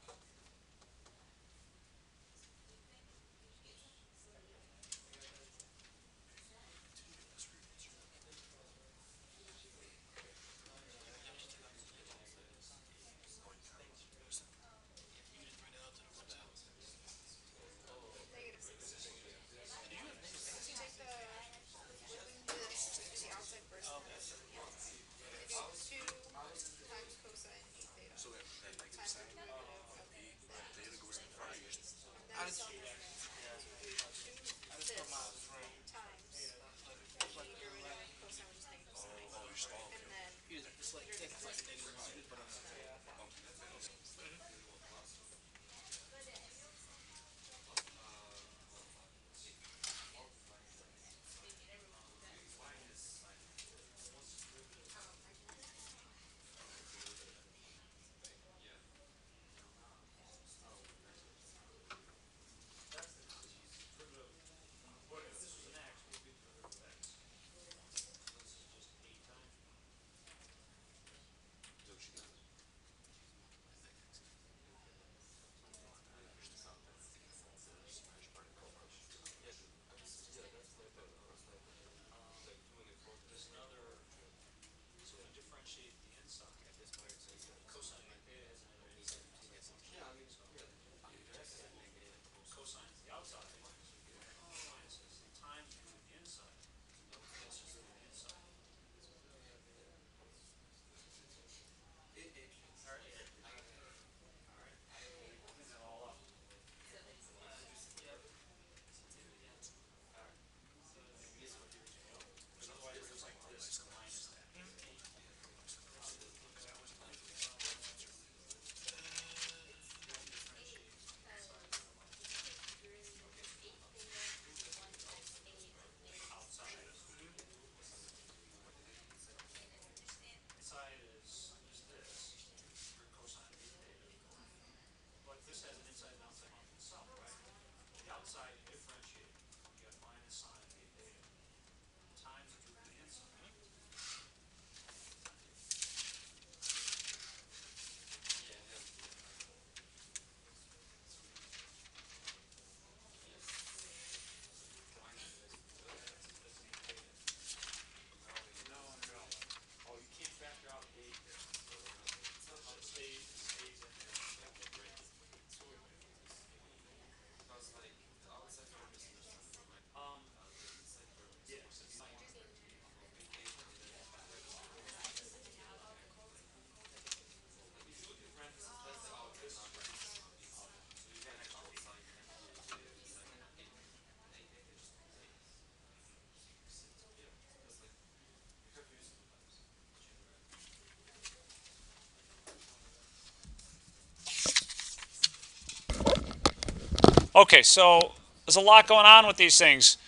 Okay, so there's a lot going on with these things,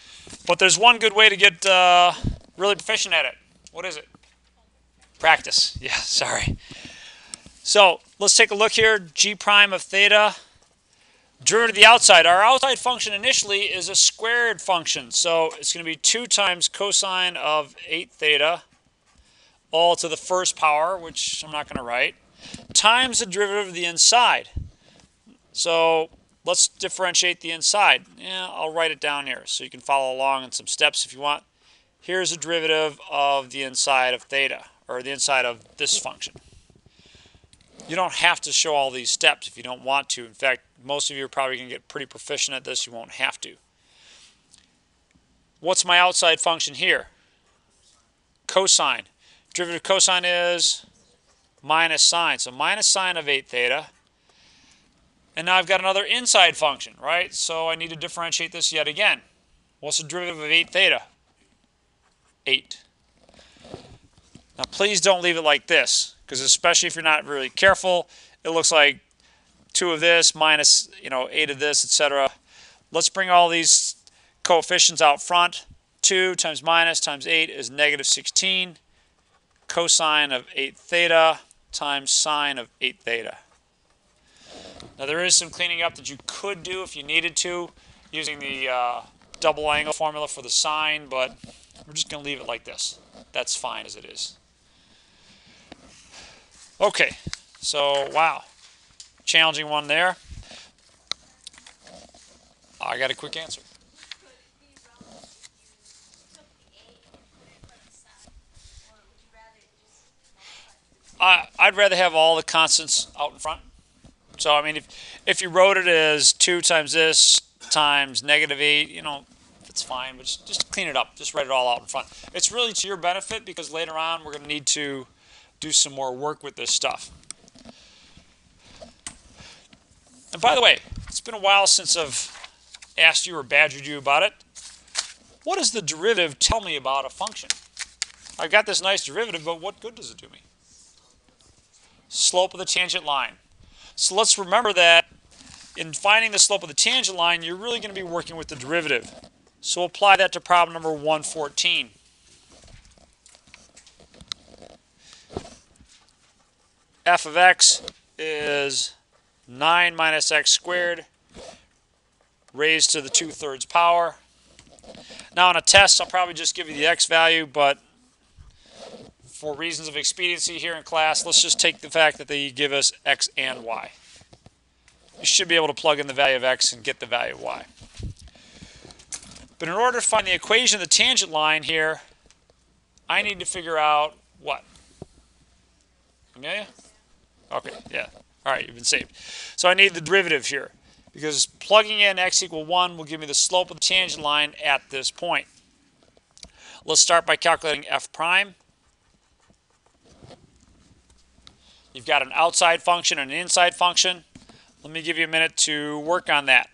but there's one good way to get really proficient at it. What is it? Practice. Yeah, sorry. So let's take a look here. G prime of theta. Derivative of the outside. Our outside function initially is a squared function. So it's going to be 2 times cosine of 8 theta, all to the first power, which I'm not going to write, times the derivative of the inside. So let's differentiate the inside. Yeah, I'll write it down here so you can follow along in some steps if you want. Here's the derivative of the inside of theta, or the inside of this function. You don't have to show all these steps if you don't want to. In fact, most of you are probably going to get pretty proficient at this. You won't have to. What's my outside function here? Cosine. Derivative of cosine is minus sine. So minus sine of 8 theta. And now I've got another inside function, right? So I need to differentiate this yet again. What's the derivative of 8 theta? 8. Now please don't leave it like this, because especially if you're not really careful, it looks like 2 of this minus 8 of this, etc. Let's bring all these coefficients out front. 2 times minus times 8 is negative 16. Cosine of 8 theta times sine of 8 theta. Now there is some cleaning up that you could do if you needed to, using the double angle formula for the sine, but we're just going to leave it like this. That's fine as it is. Okay, so wow, challenging one there. I got a quick answer. Could it be relevant if you took the 8 and put it right side? Or would you rather just multiply the 2? I'd rather have all the constants out in front. So I mean, if you wrote it as 2 times this times negative 8, that's fine. But just clean it up. Just write it all out in front. It's really to your benefit because later on we're going to need to do some more work with this stuff. And by the way, it's been a while since I've asked you or badgered you about it. What does the derivative tell me about a function? I've got this nice derivative, but what good does it do me? Slope of the tangent line. So let's remember that in finding the slope of the tangent line, you're really going to be working with the derivative. So apply that to problem number 114. F of x is 9 minus x squared raised to the 2/3 power. Now in a test, I'll probably just give you the x value, but for reasons of expediency here in class, let's just take the fact that they give us x and y. You should be able to plug in the value of x and get the value of y. But in order to find the equation of the tangent line here, I need to figure out what? Amelia? Okay, yeah. All right, you've been saved. So I need the derivative here, because plugging in x equal 1 will give me the slope of the tangent line at this point. Let's start by calculating f prime. You've got an outside function and an inside function. Let me give you a minute to work on that.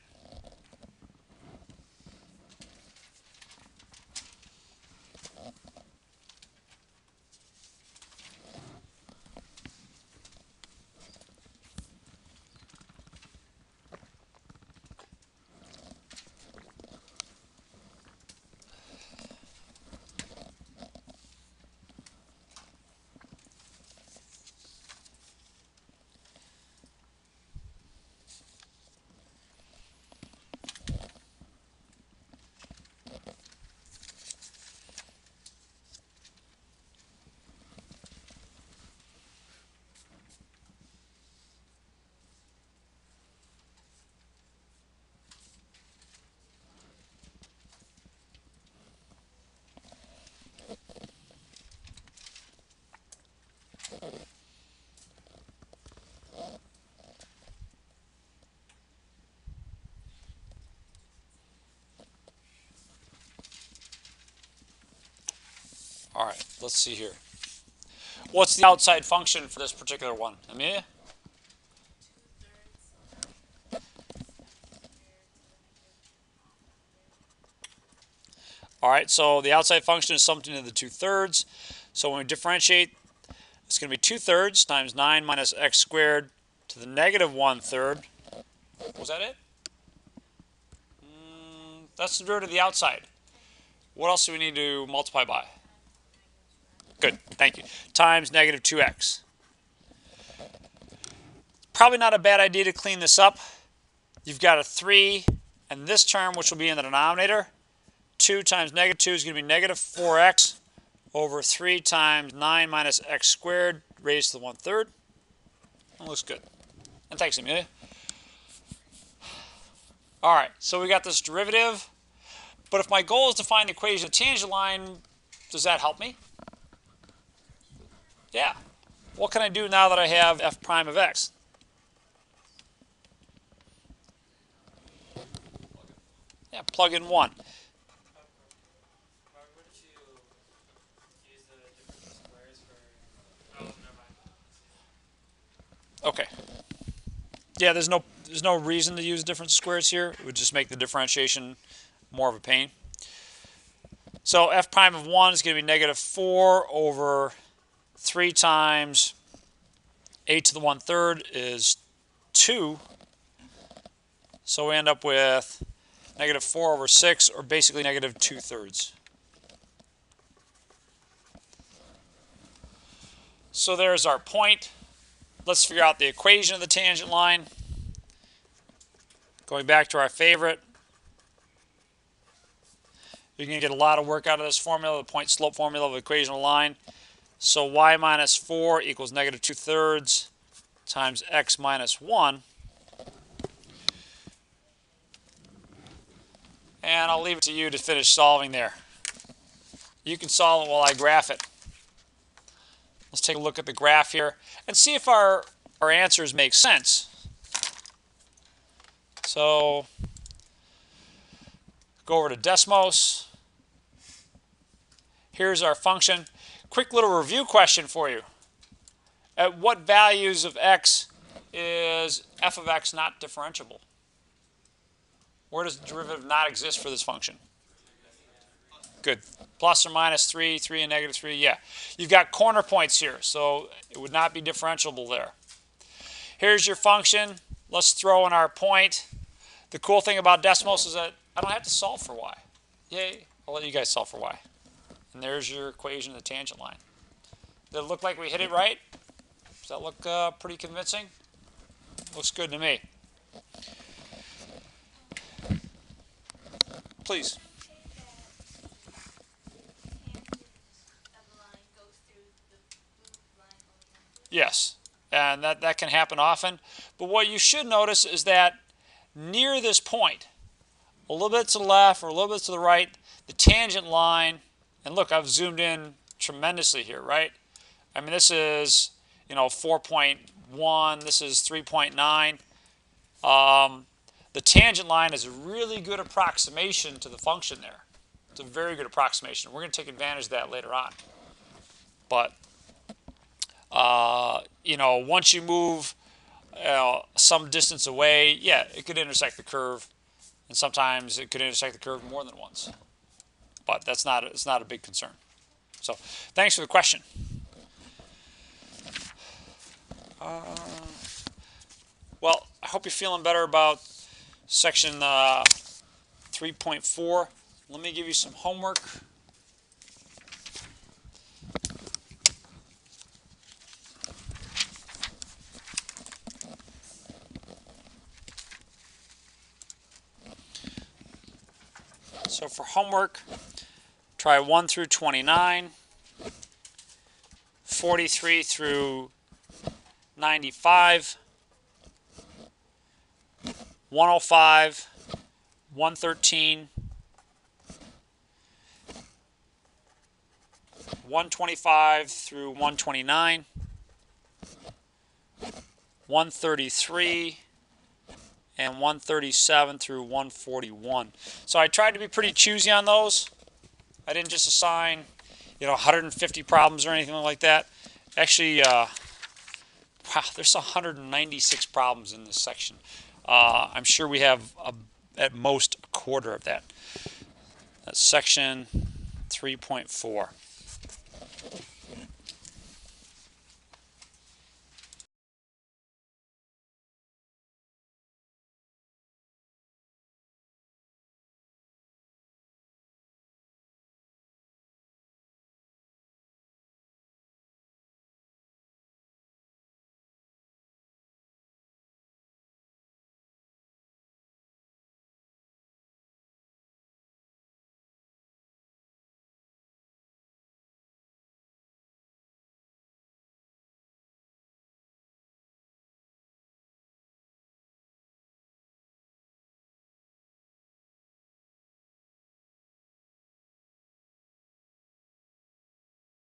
All right, let's see here. What's the outside function for this particular one? Amelia? All right, so the outside function is something to the 2/3. So when we differentiate, it's going to be 2/3 times 9 minus x squared to the negative 1/3. Was that it? That's the derivative of the outside. What else do we need to multiply by? Good, thank you. Times negative 2x. Probably not a bad idea to clean this up. You've got a 3, and this term, which will be in the denominator, 2 times negative 2 is going to be negative 4x over 3 times 9 minus x squared raised to the 1/3. That looks good. And thanks, Amelia. All right, so we got this derivative. But if my goal is to find the equation of the tangent line, does that help me? Yeah. What can I do now that I have f prime of x? Yeah, plug in 1. Why would you use the difference of squares for? Oh, never mind. Okay. Yeah, there's no reason to use difference of squares here. It would just make the differentiation more of a pain. So f prime of 1 is going to be negative 4 over 3 times 8 to the 1/3 is 2. So we end up with negative 4 over 6, or basically negative 2/3. So there's our point. Let's figure out the equation of the tangent line. Going back to our favorite. You're going to get a lot of work out of this formula, the point slope formula of the equation of a line. So y minus 4 equals negative 2/3 times x minus 1. And I'll leave it to you to finish solving there. You can solve it while I graph it. Let's take a look at the graph here and see if our answers make sense. So go over to Desmos. Here's our function. Quick little review question for you. At what values of x is f of x not differentiable? Where does the derivative not exist for this function? Good. Plus or minus 3, 3 and negative 3, yeah. You've got corner points here, so it would not be differentiable there. Here's your function. Let's throw in our point. The cool thing about Desmos is that I don't have to solve for y. Yay. I'll let you guys solve for y. And there's your equation of the tangent line. Does it look like we hit it right? Does that look pretty convincing? Looks good to me. Please. Yes, and that can happen often. But what you should notice is that near this point, a little bit to the left or a little bit to the right, the tangent line, and look, I've zoomed in tremendously here, right? I mean, this is, 4.1, this is 3.9. The tangent line is a really good approximation to the function there. It's a very good approximation. We're going to take advantage of that later on. But, once you move some distance away, yeah, it could intersect the curve. And sometimes it could intersect the curve more than once. But it's not a big concern. So thanks for the question. Well, I hope you're feeling better about section 3.4. Let me give you some homework. So for homework, try 1 through 29, 43 through 95, 105, 113, 125 through 129, 133, and 137 through 141. So I tried to be pretty choosy on those. I didn't just assign, 150 problems or anything like that. Actually, wow, there's 196 problems in this section. I'm sure we have at most a quarter of that. That's section 3.4.